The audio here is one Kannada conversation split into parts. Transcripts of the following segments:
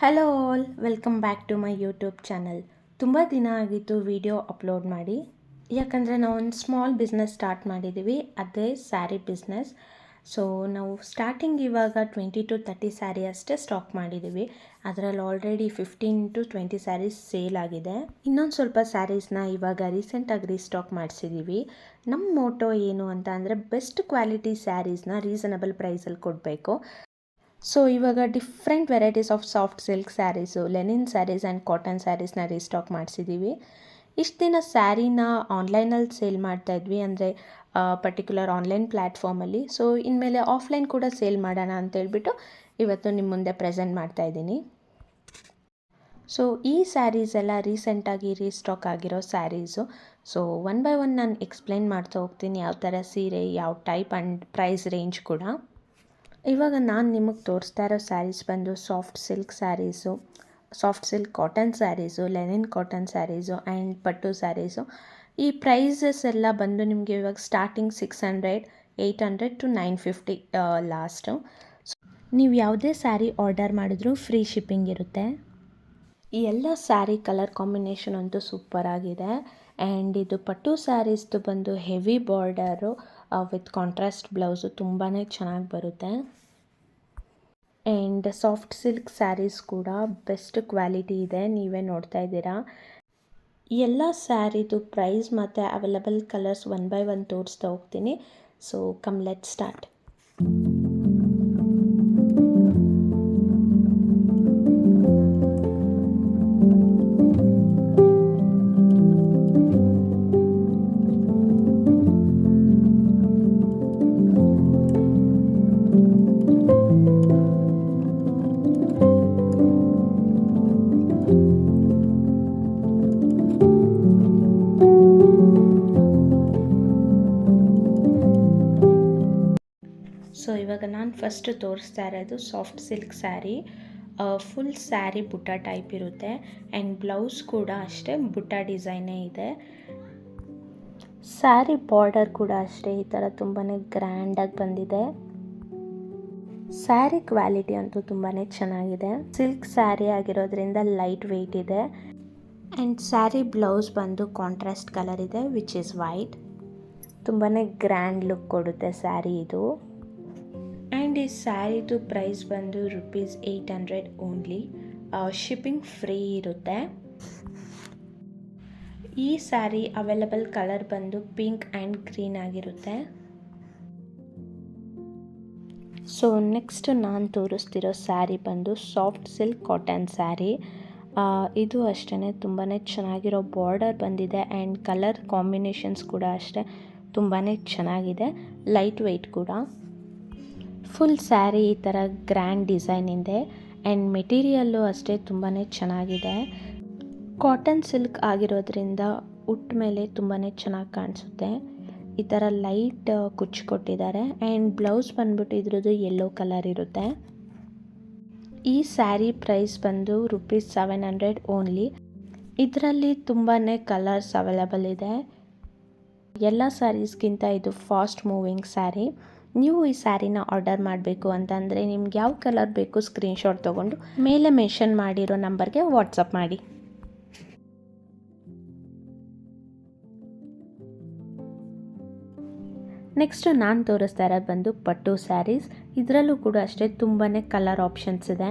Hello all, welcome back to my YouTube channel. ತುಂಬ ದಿನ ಆಗಿತ್ತು ವಿಡಿಯೋ ಅಪ್ಲೋಡ್ ಮಾಡಿ. ಯಾಕಂದರೆ ನಾವು ಒಂದು ಸ್ಮಾಲ್ ಬಿಸ್ನೆಸ್ ಸ್ಟಾರ್ಟ್ ಮಾಡಿದ್ದೀವಿ, ಅದೇ ಸ್ಯಾರಿ ಬಿಸ್ನೆಸ್. ಸೊ ನಾವು ಸ್ಟಾರ್ಟಿಂಗ್ ಇವಾಗ 20 to 30 ಸ್ಯಾರಿ ಅಷ್ಟೇ ಸ್ಟಾಕ್ ಮಾಡಿದ್ದೀವಿ. ಅದರಲ್ಲಿ ಆಲ್ರೆಡಿ 15 to 20 ಸ್ಯಾರೀಸ್ ಸೇಲ್ ಆಗಿದೆ. ಇನ್ನೊಂದು ಸ್ವಲ್ಪ ಸ್ಯಾರೀಸ್ನ ಇವಾಗ ರೀಸೆಂಟಾಗಿ ರೀಸ್ಟಾಕ್ ಮಾಡಿಸಿದ್ದೀವಿ. ನಮ್ಮ ಮೋಟೋ ಏನು ಅಂತ ಅಂದರೆ ಬೆಸ್ಟ್ ಕ್ವಾಲಿಟಿ ಸ್ಯಾರೀಸ್ನ ರೀಸನಬಲ್ ಪ್ರೈಸಲ್ಲಿ ಕೊಡಬೇಕು. ಸೊ ಇವಾಗ different varieties of soft silk sarees, linen sarees and cotton ಸ್ಯಾರೀಸ್ನ ರೀಸ್ಟಾಕ್ ಮಾಡಿಸಿದ್ದೀವಿ. ಇಷ್ಟು ದಿನ ಸ್ಯಾರಿನ ಆನ್ಲೈನಲ್ಲಿ ಸೇಲ್ ಮಾಡ್ತಾಯಿದ್ವಿ, ಅಂದರೆ ಪರ್ಟಿಕ್ಯುಲರ್ ಆನ್ಲೈನ್ ಪ್ಲ್ಯಾಟ್ಫಾರ್ಮಲ್ಲಿ. ಸೊ ಇನ್ಮೇಲೆ ಆಫ್ಲೈನ್ ಕೂಡ ಸೇಲ್ ಮಾಡೋಣ ಅಂತೇಳ್ಬಿಟ್ಟು ಇವತ್ತು ನಿಮ್ಮ ಮುಂದೆ ಪ್ರೆಸೆಂಟ್ ಮಾಡ್ತಾಯಿದ್ದೀನಿ. ಸೊ ಈ ಸ್ಯಾರೀಸ್ ಎಲ್ಲ ರೀಸೆಂಟಾಗಿ ರೀಸ್ಟಾಕ್ ಆಗಿರೋ saris. So one by one ನಾನು ಎಕ್ಸ್ಪ್ಲೈನ್ ಮಾಡ್ತಾ ಹೋಗ್ತೀನಿ, ಯಾವ ಥರ ಸೀರೆ, ಯಾವ ಟೈಪ್ ಆ್ಯಂಡ್ ಪ್ರೈಸ್ ರೇಂಜ್ ಕೂಡ. ಇವಾಗ ನಾನು ನಿಮಗೆ ತೋರಿಸ್ತಾ ಇರೋ ಸ್ಯಾರೀಸ್ ಬಂದು soft silk saris, soft silk cotton saris, linen cotton saris and ಪಟ್ಟು ಸ್ಯಾರೀಸು. ಈ ಪ್ರೈಸಸ್ ಎಲ್ಲ ಬಂದು ನಿಮಗೆ ಇವಾಗ ಸ್ಟಾರ್ಟಿಂಗ್ 600, 800 to 950 ಲಾಸ್ಟು. ನೀವು ಯಾವುದೇ ಸ್ಯಾರಿ ಆರ್ಡರ್ ಮಾಡಿದ್ರೂ ಫ್ರೀ ಶಿಪ್ಪಿಂಗ್ ಇರುತ್ತೆ. ಈ ಎಲ್ಲ ಸ್ಯಾರಿ ಕಲರ್ ಕಾಂಬಿನೇಷನ್ ಅಂತೂ ಸೂಪರ್ ಆಗಿದೆ. ಆ್ಯಂಡ್ ಇದು ಪಟ್ಟು ಸ್ಯಾರೀಸ್ದು ಬಂದು heavy border with contrast blouse ತುಂಬಾ ಚೆನ್ನಾಗಿ ಬರುತ್ತೆ. ಆ್ಯಂಡ್ ಸಾಫ್ಟ್ ಸಿಲ್ಕ್ ಸ್ಯಾರೀಸ್ ಕೂಡ ಬೆಸ್ಟ್ ಕ್ವಾಲಿಟಿ ಇದೆ, ನೀವೇ ನೋಡ್ತಾ ಇದ್ದೀರಾ. ಎಲ್ಲ ಸ್ಯಾರಿದು ಪ್ರೈಸ್ ಮತ್ತು available colours one by one ತೋರಿಸ್ತಾ ಹೋಗ್ತೀನಿ. So come let start. So ಇವಾಗ ನಾನು ಫಸ್ಟ್ ತೋರಿಸ್ತಾ ಇರೋದು soft silk sari. Full sari ಬುಟ್ಟ ಟೈಪ್ ಇರುತ್ತೆ ಆ್ಯಂಡ್ ಬ್ಲೌಸ್ ಕೂಡ ಅಷ್ಟೇ ಬುಟ್ಟ ಡಿಸೈನೇ ಇದೆ. ಸ್ಯಾರಿ ಬಾರ್ಡರ್ ಕೂಡ ಅಷ್ಟೇ ಈ ಥರ ತುಂಬಾ ಗ್ರ್ಯಾಂಡಾಗಿ ಬಂದಿದೆ. ಸ್ಯಾರಿ ಕ್ವಾಲಿಟಿ ಅಂತೂ ತುಂಬಾ ಚೆನ್ನಾಗಿದೆ. ಸಿಲ್ಕ್ ಸ್ಯಾರಿ ಆಗಿರೋದ್ರಿಂದ ಲೈಟ್ ವೆಯ್ಟ್ ಇದೆ. ಆ್ಯಂಡ್ ಸ್ಯಾರಿ ಬ್ಲೌಸ್ ಬಂದು ಕಾಂಟ್ರಾಸ್ಟ್ ಕಲರ್ ಇದೆ, ವಿಚ್ ಇಸ್ ವೈಟ್. ತುಂಬಾ ಗ್ರ್ಯಾಂಡ್ ಲುಕ್ ಕೊಡುತ್ತೆ ಸ್ಯಾರಿ ಇದು. ಆ್ಯಂಡ್ ಈ ಸ್ಯಾರಿದು ಪ್ರೈಸ್ ಬಂದು ₹800 ಓನ್ಲಿ. ಶಿಪ್ಪಿಂಗ್ ಫ್ರೀ ಇರುತ್ತೆ. ಈ ಸ್ಯಾರಿ ಅವೈಲಬಲ್ ಕಲರ್ ಬಂದು ಪಿಂಕ್ ಆ್ಯಂಡ್ ಗ್ರೀನ್ ಆಗಿರುತ್ತೆ. ಸೊ ನೆಕ್ಸ್ಟ್ ನಾನು ತೋರಿಸ್ತಿರೋ ಸ್ಯಾರಿ ಬಂದು ಸಾಫ್ಟ್ ಸಿಲ್ಕ್ ಕಾಟನ್ ಸ್ಯಾರಿ. ಇದು ಅಷ್ಟೇ ತುಂಬಾ ಚೆನ್ನಾಗಿರೋ ಬಾರ್ಡರ್ ಬಂದಿದೆ ಆ್ಯಂಡ್ ಕಲರ್ ಕಾಂಬಿನೇಷನ್ಸ್ ಕೂಡ ಅಷ್ಟೇ ತುಂಬಾ ಚೆನ್ನಾಗಿದೆ, ಲೈಟ್ ವೆಯ್ಟ್ ಕೂಡ. ಫುಲ್ ಸ್ಯಾರಿ ಈ ಥರ ಗ್ರ್ಯಾಂಡ್ ಡಿಸೈನ್ ಇದೆ ಆ್ಯಂಡ್ ಮೆಟೀರಿಯಲ್ಲು ಅಷ್ಟೇ ತುಂಬಾ ಚೆನ್ನಾಗಿದೆ. ಕಾಟನ್ ಸಿಲ್ಕ್ ಆಗಿರೋದ್ರಿಂದ ಉಟ್ಟ ಮೇಲೆ ತುಂಬಾ ಚೆನ್ನಾಗಿ ಕಾಣಿಸುತ್ತೆ. ಈ ಥರ ಲೈಟ್ ಕುಚ್ಚು ಕೊಟ್ಟಿದ್ದಾರೆ ಆ್ಯಂಡ್ ಬ್ಲೌಸ್ ಬಂದ್ಬಿಟ್ಟು ಇದ್ರದ್ದು ಯೆಲ್ಲೋ ಕಲರ್ ಇರುತ್ತೆ. ಈ ಸ್ಯಾರಿ ಪ್ರೈಸ್ ಬಂದು ₹700 ಓನ್ಲಿ. ಇದರಲ್ಲಿ ತುಂಬಾ ಕಲರ್ಸ್ ಅವೈಲಬಲ್ ಇದೆ. ಎಲ್ಲ ಸ್ಯಾರೀಸ್ಗಿಂತ ಇದು ಫಾಸ್ಟ್ ಮೂವಿಂಗ್ ಸ್ಯಾರಿ. ನೀವು ಈ ಸ್ಯಾರಿನ ಆರ್ಡರ್ ಮಾಡಬೇಕು ಅಂತಂದರೆ ನಿಮ್ಗೆ ಯಾವ ಕಲರ್ ಬೇಕು ಸ್ಕ್ರೀನ್ಶಾಟ್ ತೊಗೊಂಡು ಮೇಲೆ ಮೆನ್ಷನ್ ಮಾಡಿರೋ ನಂಬರ್ಗೆ ವಾಟ್ಸಪ್ ಮಾಡಿ. ನೆಕ್ಸ್ಟ್ ನಾನು ತೋರಿಸ್ತಾ ಇರೋದು ಬಂದು ಪಟ್ಟು ಸ್ಯಾರೀಸ್. ಇದರಲ್ಲೂ ಕೂಡ ಅಷ್ಟೇ ತುಂಬಾ ಕಲರ್ ಆಪ್ಷನ್ಸ್ ಇದೆ.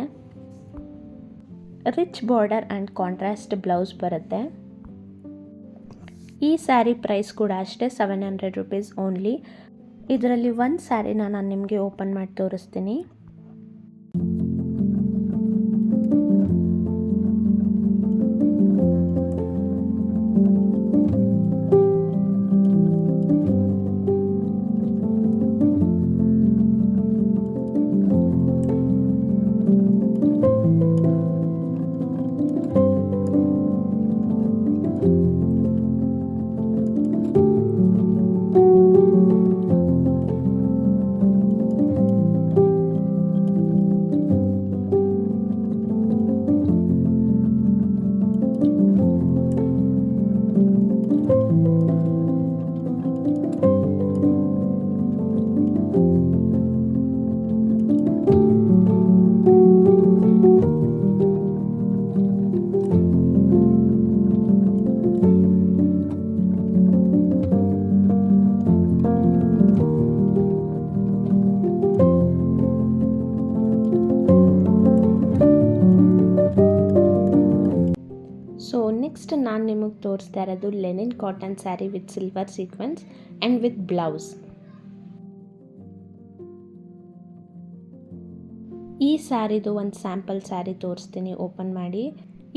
Rich border and contrast blouse ಬರುತ್ತೆ. ಈ ಸ್ಯಾರಿ ಪ್ರೈಸ್ ಕೂಡ ಅಷ್ಟೇ ₹700 ಓನ್ಲಿ. ಇದರಲ್ಲಿ ಒಂದು ಸ್ಯಾರಿನ ನಾನು ನಿಮಗೆ ಓಪನ್ ಮಾಡಿ ತೋರಿಸ್ತೀನಿ. ನೆಕ್ಸ್ಟ್ ನಾನು ನಿಮಗೆ ತೋರಿಸ್ತಾ ಇರೋದು Lenin cotton sari with silver sequence and with blouse. ಈ ಸ್ಯಾರಿದು ಒಂದು ಸ್ಯಾಂಪಲ್ ಸ್ಯಾರಿ ತೋರಿಸ್ತೀನಿ ಓಪನ್ ಮಾಡಿ.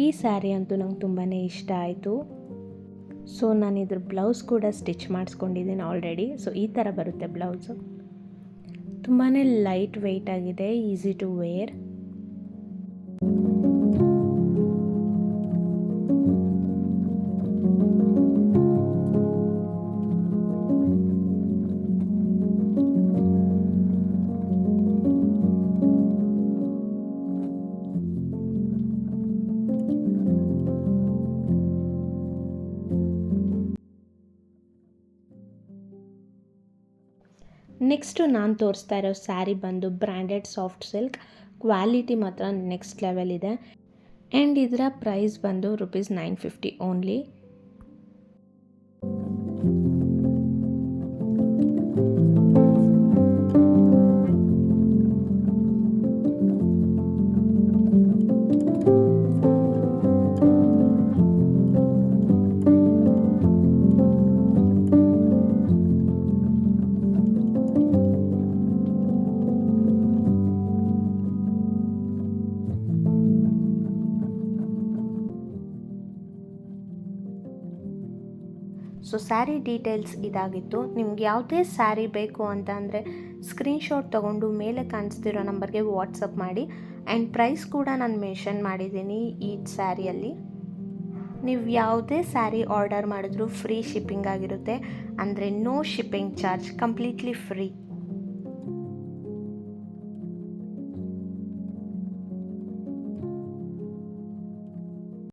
ಈ ಸ್ಯಾರಿ ಅಂತೂ ನಂಗೆ ತುಂಬಾ ಇಷ್ಟ ಆಯಿತು. ಸೊ ನಾನು ಇದ್ರ ಬ್ಲೌಸ್ ಕೂಡ ಸ್ಟಿಚ್ ಮಾಡಿಸ್ಕೊಂಡಿದ್ದೀನಿ ಆಲ್ರೆಡಿ. ಸೊ ಈ ಥರ ಬರುತ್ತೆ ಬ್ಲೌಸು. ತುಂಬಾ ಲೈಟ್ ವೆಯ್ಟ್ ಆಗಿದೆ, ಈಸಿ ಟು ವೇರ್. ನೆಕ್ಸ್ಟು ನಾನು ತೋರಿಸ್ತಾ ಇರೋ ಸ್ಯಾರಿ ಬಂದು ಬ್ರ್ಯಾಂಡೆಡ್ ಸಾಫ್ಟ್ ಸಿಲ್ಕ್. ಕ್ವಾಲಿಟಿ ಮಾತ್ರ ನೆಕ್ಸ್ಟ್ ಲೆವೆಲ್ ಇದೆ. ಆ್ಯಂಡ್ ಇದರ ಪ್ರೈಸ್ ಬಂದು ₹950 ಓನ್ಲಿ. ಸೊ ಸ್ಯಾರಿ ಡೀಟೇಲ್ಸ್ ಇದಾಗಿತ್ತು. ನಿಮ್ಗೆ ಯಾವುದೇ ಸ್ಯಾರಿ ಬೇಕು ಅಂತ ಅಂದರೆ ಸ್ಕ್ರೀನ್ಶಾಟ್ ತೊಗೊಂಡು ಮೇಲೆ ಕಾಣಿಸ್ತಿರೋ ನಂಬರ್ಗೆ ವಾಟ್ಸಪ್ ಮಾಡಿ. ಆ್ಯಂಡ್ ಪ್ರೈಸ್ ಕೂಡ ನಾನು ಮೆನ್ಷನ್ ಮಾಡಿದ್ದೀನಿ ಈ ಸ್ಯಾರಿಯಲ್ಲಿ. ನೀವು ಯಾವುದೇ ಸ್ಯಾರಿ ಆರ್ಡರ್ ಮಾಡಿದ್ರೂ ಫ್ರೀ ಶಿಪ್ಪಿಂಗ್ ಆಗಿರುತ್ತೆ, ಅಂದರೆ no shipping charge, completely free.